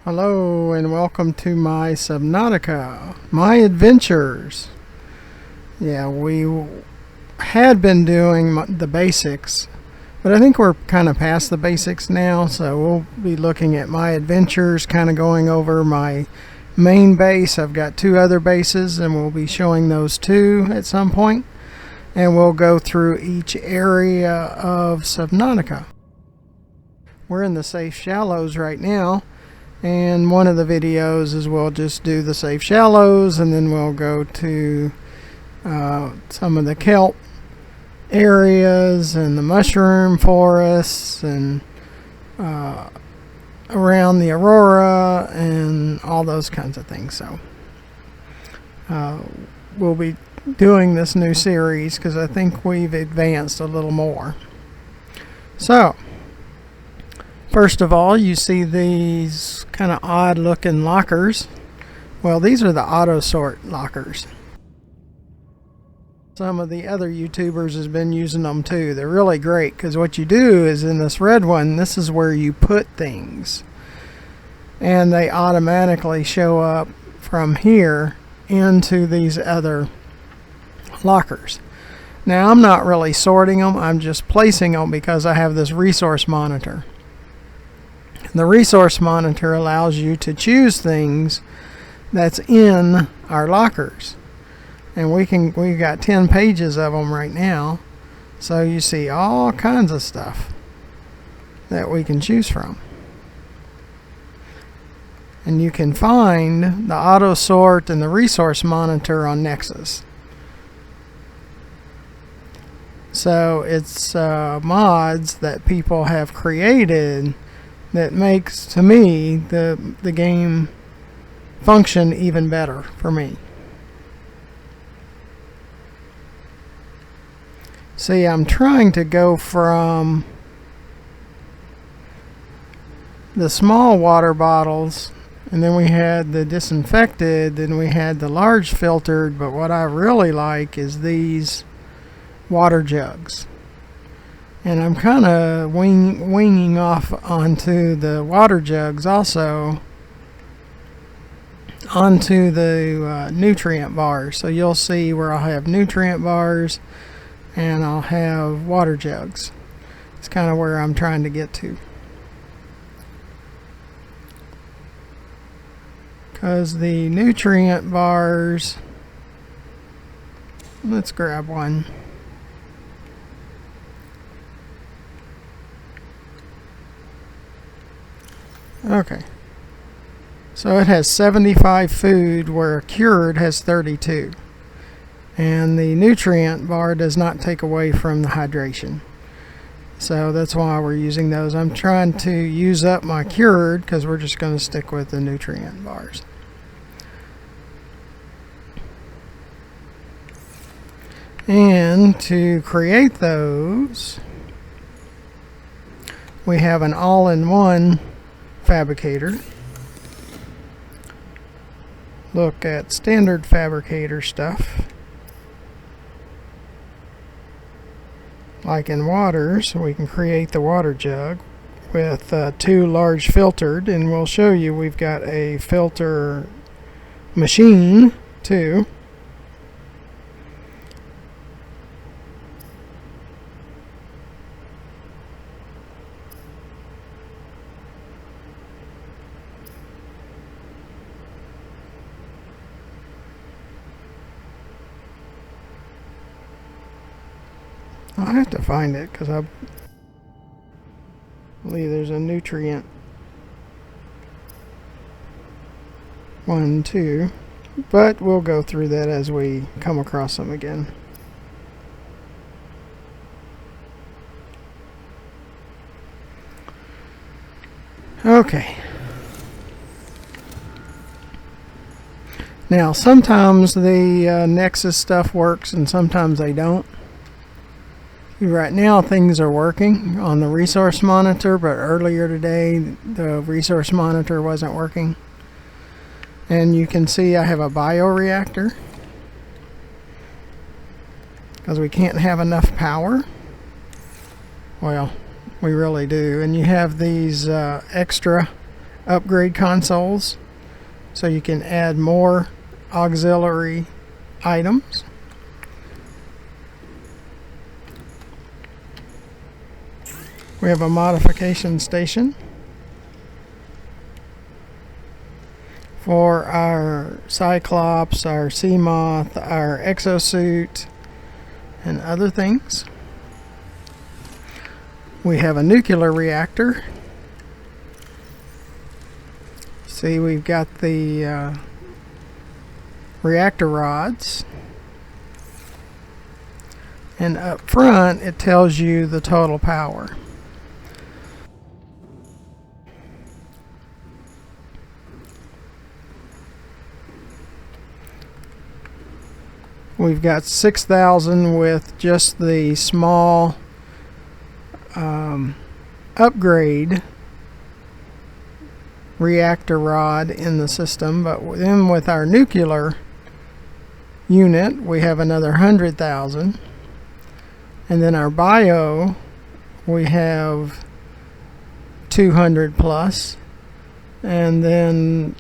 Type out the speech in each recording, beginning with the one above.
Hello and welcome to my Subnautica, my adventures. Yeah, we had been doing the basics, but I think we're kind of past the basics now, so we'll be looking at my adventures, kind of going over my main base. I've got two other bases and we'll be showing those too at some point, and we'll go through each area of Subnautica. We're in the safe shallows right now. And one of the videos is we'll just do the safe shallows, and then we'll go to some of the kelp areas and the mushroom forests and around the aurora and all those kinds of things. So we'll be doing this new series because I think we've advanced a little more. So first of all, you see these kind of odd looking lockers. Well, these are the auto sort lockers. Some of the other YouTubers has been using them too. They're really great because what you do is in this red one, this is where you put things, and they automatically show up from here into these other lockers. Now, I'm not really sorting them, I'm just placing them because I have this resource monitor. The resource monitor allows you to choose things that's in our lockers, and we've got 10 pages of them right now, so you see all kinds of stuff that we can choose from. And you can find the auto sort and the resource monitor on Nexus. So it's mods that people have created that makes, to me, the game function even better for me. See, I'm trying to go from the small water bottles, and then we had the disinfected, then we had the large filtered, but what I really like is these water jugs. And I'm kind of winging off onto the water jugs also, onto the nutrient bars. So you'll see where I'll have nutrient bars and I'll have water jugs. It's kind of where I'm trying to get to. Because the nutrient bars, let's grab one. Okay, so it has 75 food where cured has 32, and the nutrient bar does not take away from the hydration, so that's why we're using those. I'm trying to use up my cured because we're just going to stick with the nutrient bars. And to create those, we have an all-in-one fabricator. Look at standard fabricator stuff, like in water, so we can create the water jug with two large filtered, and we'll show you we've got a filter machine too. I'll have to find it because I believe there's a nutrient one too, but we'll go through that as we come across them again. Okay. Now sometimes the Nexus stuff works and sometimes they don't. Right now things are working on the resource monitor, but earlier today the resource monitor wasn't working. And you can see I have a bioreactor because we can't have enough power. Well, we really do. And you have these extra upgrade consoles, so you can add more auxiliary items. We have a modification station for our Cyclops, our Sea Moth, our exosuit, and other things. We have a nuclear reactor. See, we've got the reactor rods, and up front it tells you the total power. We've got 6,000 with just the small upgrade reactor rod in the system, but then with our nuclear unit we have another 100,000, and then our bio we have 200 plus, and then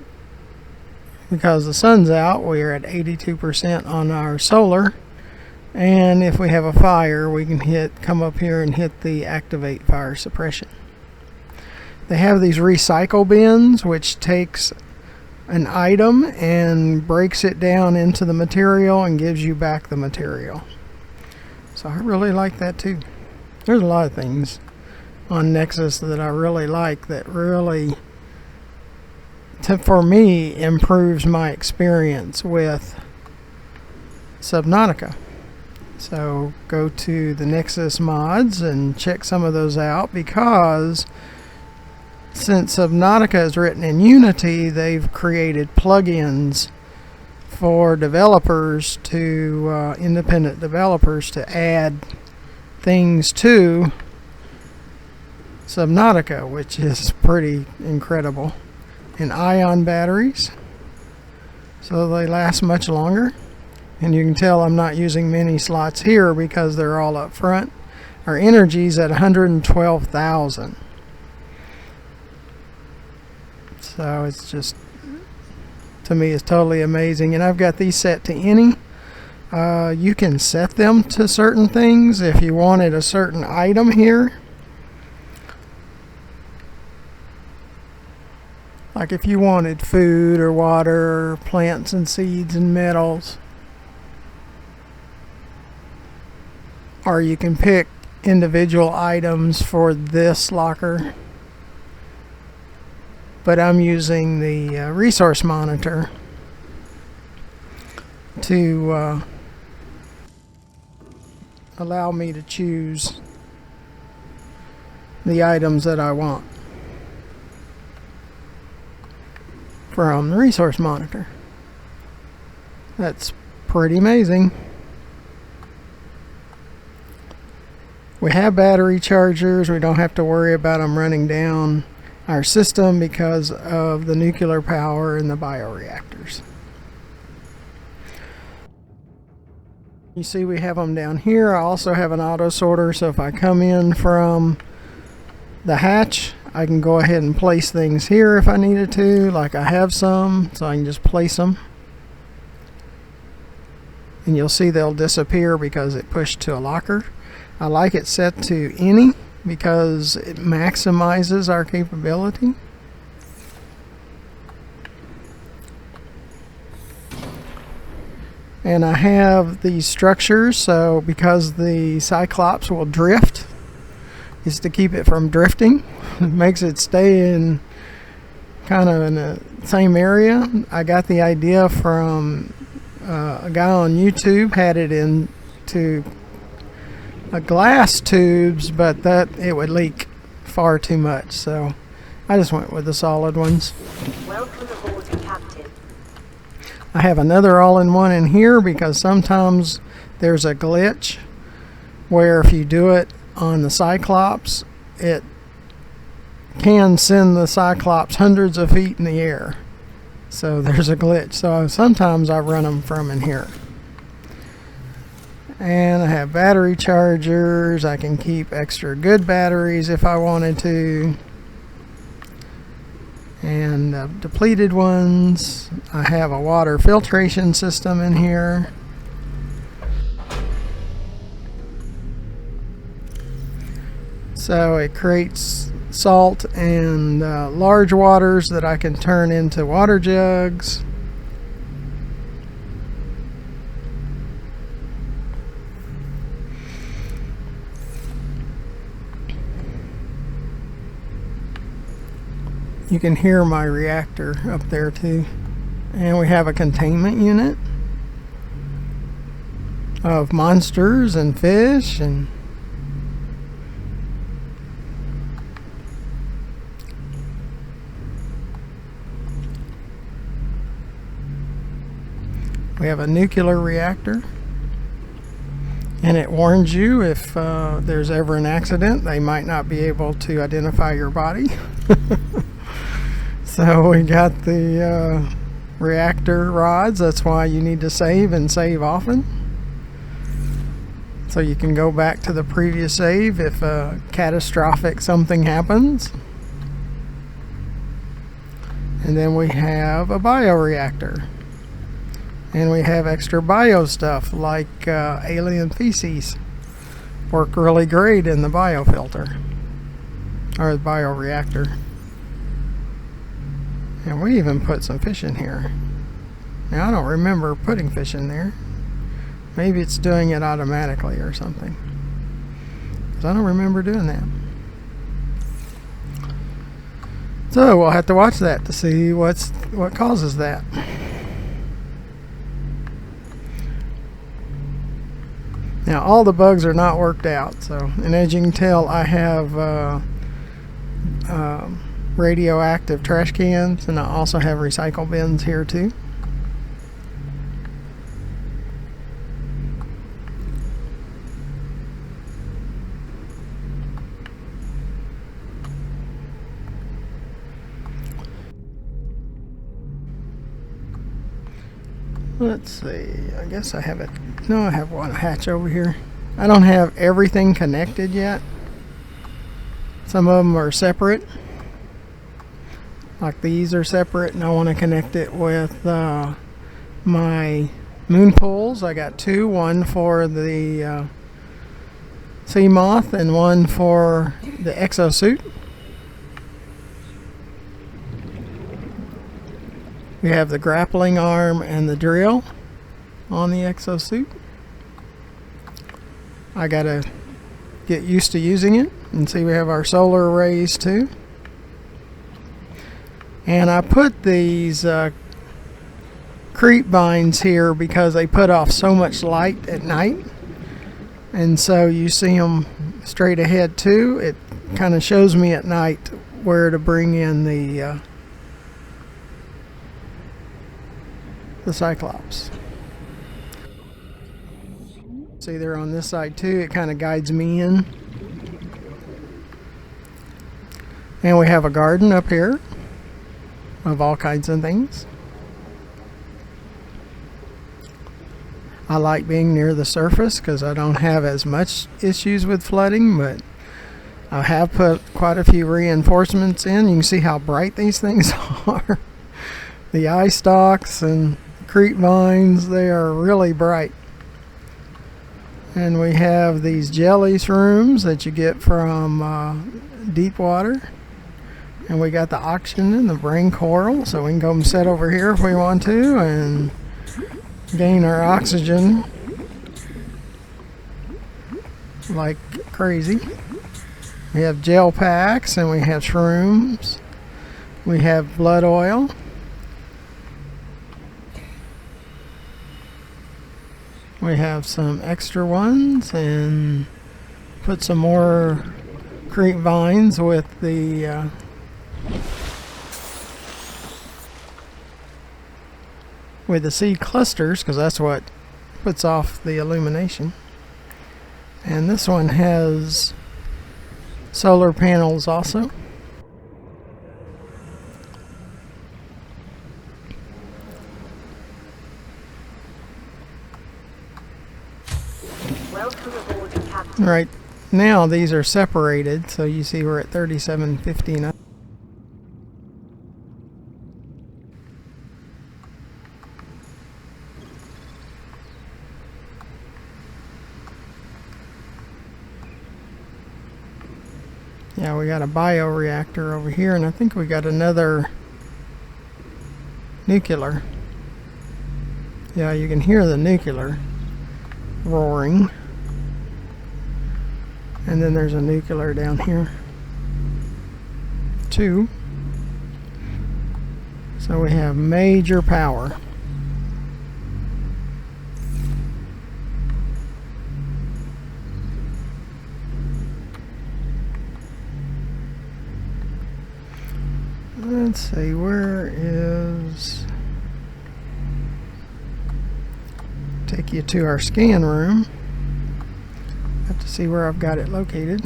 because the sun's out we're at 82% on our solar, and if we have a fire we can come up here and hit the activate fire suppression. They have these recycle bins which takes an item and breaks it down into the material and gives you back the material. So I really like that too. There's a lot of things on Nexus that I really like, that really, for me, improves my experience with Subnautica. So go to the Nexus mods and check some of those out, because since Subnautica is written in Unity, they've created plugins for developers to independent developers to add things to Subnautica, which is pretty incredible. And ion batteries, so they last much longer. And you can tell I'm not using many slots here because they're all up front. Our energy's at 112,000. So it's just, to me, it's totally amazing. And I've got these set to any. You can set them to certain things if you wanted a certain item here. Like if you wanted food or water or plants and seeds and metals. Or you can pick individual items for this locker. But I'm using the resource monitor to allow me to choose the items that I want from the resource monitor. That's pretty amazing. We have battery chargers. We don't have to worry about them running down our system because of the nuclear power and the bioreactors. You see we have them down here. I also have an auto sorter, so if I come in from the hatch I can go ahead and place things here if I needed to, like I have some, so I can just place them. And you'll see they'll disappear because it pushed to a locker. I like it set to any because it maximizes our capability. And I have these structures, so because the Cyclops will drift, is to keep it from drifting. It makes it stay in kind of in the same area. I got the idea from a guy on YouTube, had it into a glass tubes, but that it would leak far too much, so I just went with the solid ones. Welcome aboard, Captain. I have another all-in-one in here because sometimes there's a glitch where if you do it on the Cyclops, it can send the Cyclops hundreds of feet in the air. So there's a glitch. So sometimes I run them from in here. And I have battery chargers. I can keep extra good batteries if I wanted to. And depleted ones. I have a water filtration system in here. So it creates salt and large waters that I can turn into water jugs. You can hear my reactor up there too. And we have a containment unit of monsters and fish, and we have a nuclear reactor. And it warns you if there's ever an accident, they might not be able to identify your body. So we got the reactor rods. That's why you need to save and save often. So you can go back to the previous save if a catastrophic something happens. And then we have a bioreactor. And we have extra bio stuff like alien feces. Work really great in the biofilter. Or the bioreactor. And we even put some fish in here. Now I don't remember putting fish in there. Maybe it's doing it automatically or something. Because I don't remember doing that. So we'll have to watch that to see what causes that. Now all the bugs are not worked out. So, and as you can tell, I have radioactive trash cans, and I also have recycle bins here too. Let's see, I guess I have it. No, I have one hatch over here. I don't have everything connected yet. Some of them are separate. Like these are separate, and I want to connect it with my moon pools. I got two, one for the sea moth and one for the exosuit. We have the grappling arm and the drill on the exosuit. I gotta get used to using it. And see, we have our solar arrays too. And I put these creep vines here because they put off so much light at night. And so you see them straight ahead too. It kind of shows me at night where to bring in the Cyclops. See, they're on this side too. It kind of guides me in. And we have a garden up here of all kinds of things. I like being near the surface because I don't have as much issues with flooding, but I have put quite a few reinforcements in. You can see how bright these things are. The eye stalks and creep vines, they are really bright. And we have these jelly shrooms that you get from deep water. And we got the oxygen and the brain coral, so we can go and sit over here if we want to and gain our oxygen like crazy. We have gel packs and we have shrooms. We have blood oil. We have some extra ones and put some more creep vines with the seed clusters, because that's what puts off the illumination. And this one has solar panels also. Welcome aboard, Captain. Right now these are separated, so you see we're at 3750 now. Yeah, we got a bioreactor over here, and I think we got another nuclear. Yeah, you can hear the nuclear roaring. And then there's a nuclear down here, too. So we have major power. Let's see, where is... Take you to our scan room. Have to see where I've got it located.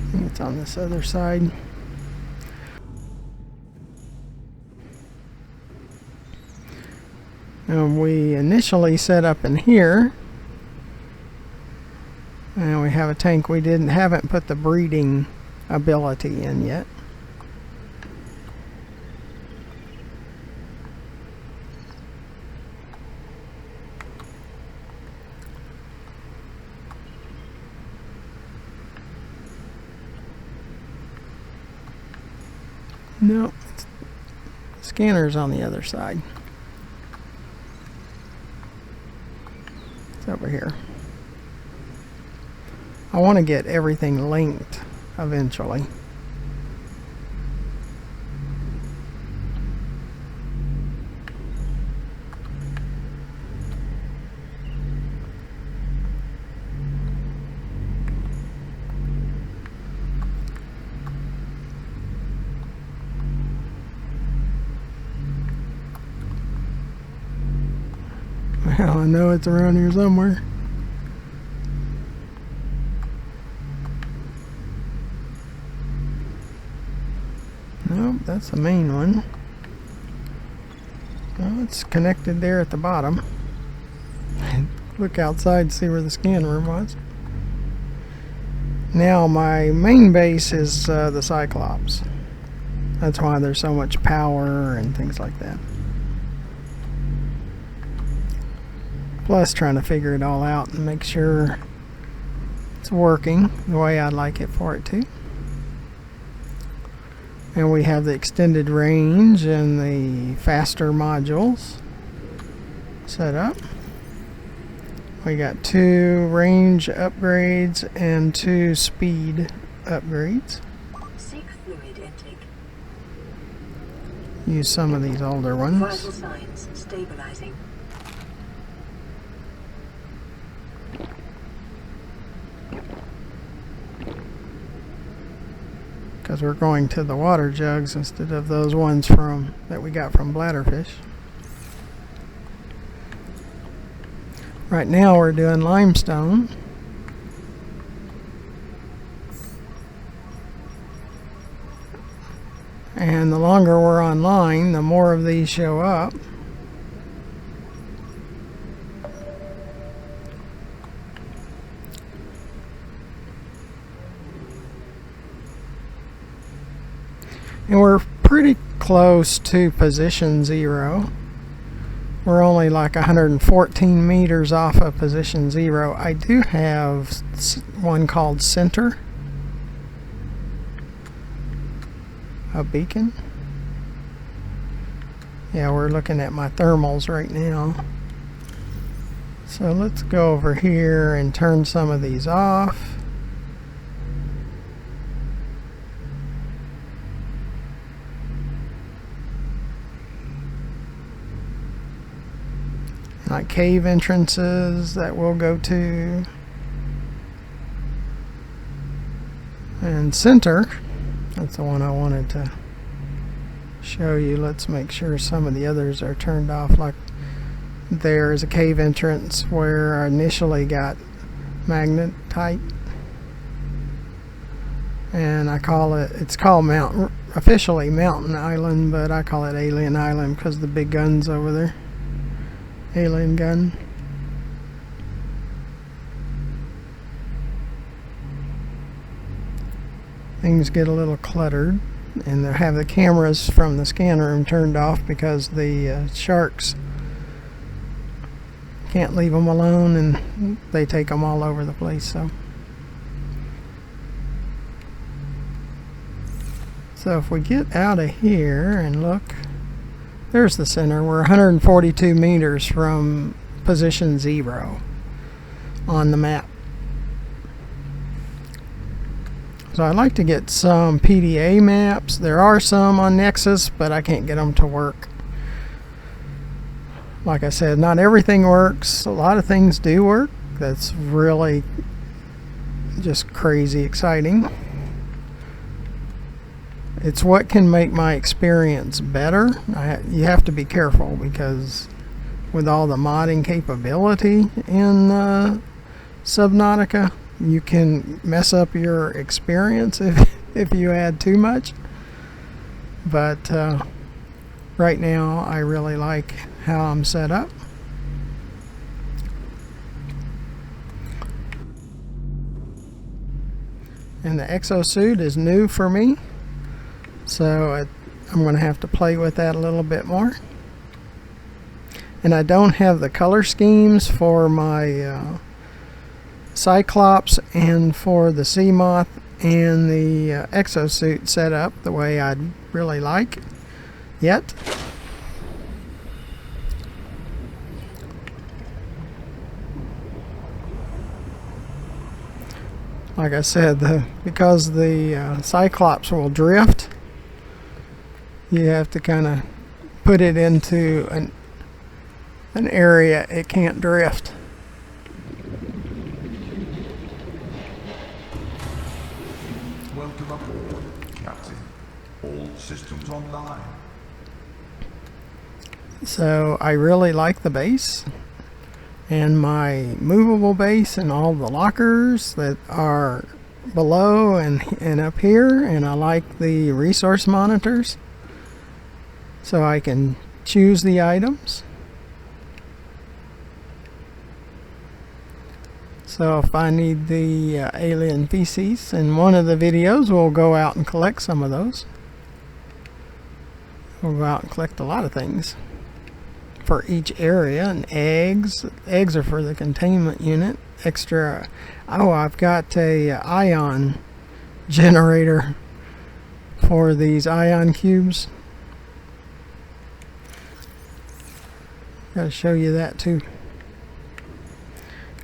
I think it's on this other side. And we initially set up in here. And we have a tank we haven't put the breeding ability in yet. No, scanner's on the other side. It's over here. I want to get everything linked eventually. Well, I know it's around here somewhere. Nope, that's the main one. Well, it's connected there at the bottom. Look outside to see where the scan room was. Now my main base is the Cyclops. That's why there's so much power and things like that. Plus trying to figure it all out and make sure it's working the way I'd like it for it to. And we have the extended range and the faster modules set up. We got 2 range upgrades and 2 speed upgrades. Seek fluid intake. Use some of these older ones. Vital signs stabilizing. Because we're going to the water jugs instead of those ones that we got from bladderfish. Right now we're doing limestone. And the longer we're online, the more of these show up. And we're pretty close to position 0. We're only like 114 meters off of position 0. I do have one called Center, a beacon. Yeah, we're looking at my thermals right now. So let's go over here and turn some of these off. Like cave entrances that we'll go to. And Center, that's the one I wanted to show you. Let's make sure some of the others are turned off. Like there's a cave entrance where I initially got magnetite. And it's called officially Mountain Island, but I call it Alien Island because of the big guns over there. Alien gun. Things get a little cluttered, and they have the cameras from the scan room turned off because the sharks can't leave them alone, and they take them all over the place. So if we get out of here and look, there's the center. We're 142 meters from position 0 on the map. So I'd like to get some PDA maps. There are some on Nexus, but I can't get them to work. Like I said, not everything works. A lot of things do work. That's really just crazy exciting. It's what can make my experience better. You have to be careful, because with all the modding capability in Subnautica, you can mess up your experience if you add too much. But right now I really like how I'm set up. And the exosuit is new for me, so I'm going to have to play with that a little bit more. And I don't have the color schemes for my Cyclops and for the Sea Moth and the exosuit set up the way I'd really like yet. Like I said, because the Cyclops will drift, you have to kind of put it into an area it can't drift. Welcome aboard, Captain. All systems online. So I really like the base and my movable base and all the lockers that are below and up here, and I like the resource monitors so I can choose the items. So if I need the alien feces in one of the videos, we'll go out and collect some of those. We'll go out and collect a lot of things for each area. And eggs are for the containment unit. Extra. Oh, I've got a ion generator for these ion cubes. Gotta show you that too,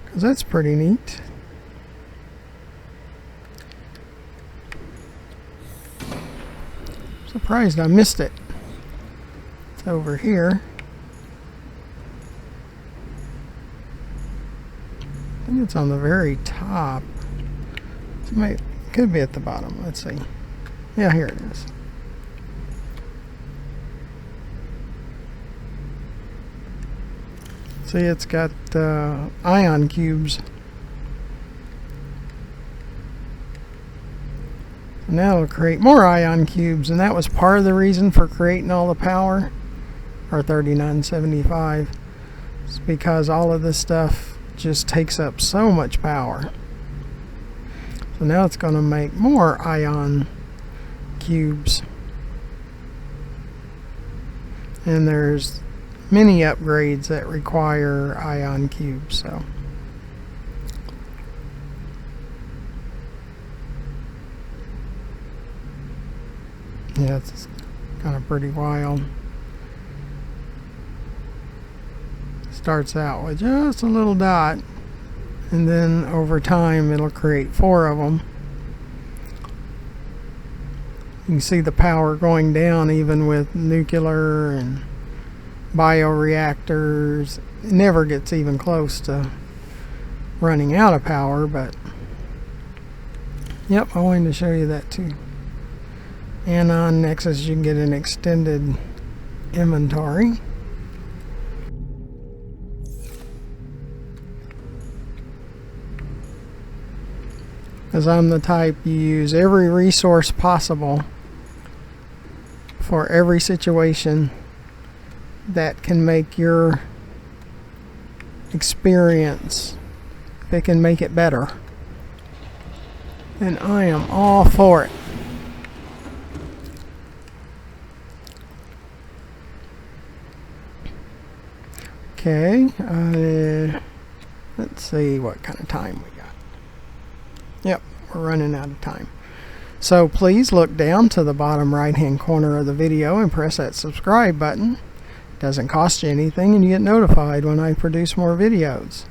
because that's pretty neat. Surprised I missed it. It's over here. I think it's on the very top. It could be at the bottom. Let's see. Yeah, here it is. See, it's got ion cubes. Now it'll create more ion cubes, and that was part of the reason for creating all the power, or 3975. It's because all of this stuff just takes up so much power. So now it's going to make more ion cubes. And there's many upgrades that require ion cubes. So yeah, it's kind of pretty wild. Starts out with just a little dot, and then over time it'll create 4 of them. You can see the power going down even with nuclear and bioreactors. It never gets even close to running out of power, but yep, I wanted to show you that too. And on Nexus you can get an extended inventory. Because I'm the type, you use every resource possible for every situation that can make your experience, if it can make it better, then I am all for it. Okay, let's see what kind of time we got. Yep, we're running out of time. So please look down to the bottom right hand corner of the video and press that subscribe button. It doesn't cost you anything and you get notified when I produce more videos.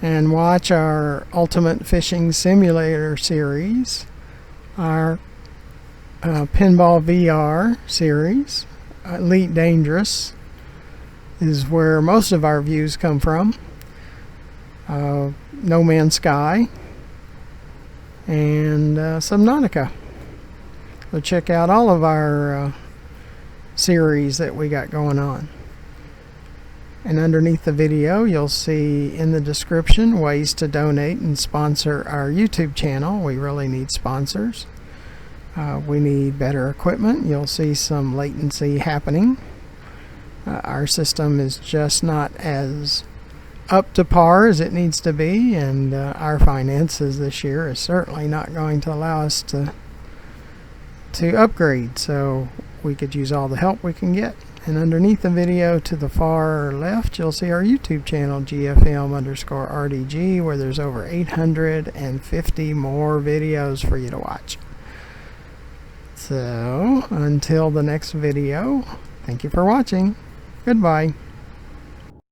And watch our Ultimate Fishing Simulator series, our Pinball VR series, Elite Dangerous is where most of our views come from. No Man's Sky and Subnautica. So check out all of our series that we got going on. And underneath the video you'll see in the description ways to donate and sponsor our YouTube channel. We really need sponsors. We need better equipment. You'll see some latency happening. Our system is just not as up to par as it needs to be, and our finances this year is certainly not going to allow us to upgrade, so we could use all the help we can get. And underneath the video to the far left you'll see our YouTube channel, GFM_RDG, where there's over 850 more videos for you to watch. So until the next video, thank you for watching. Goodbye.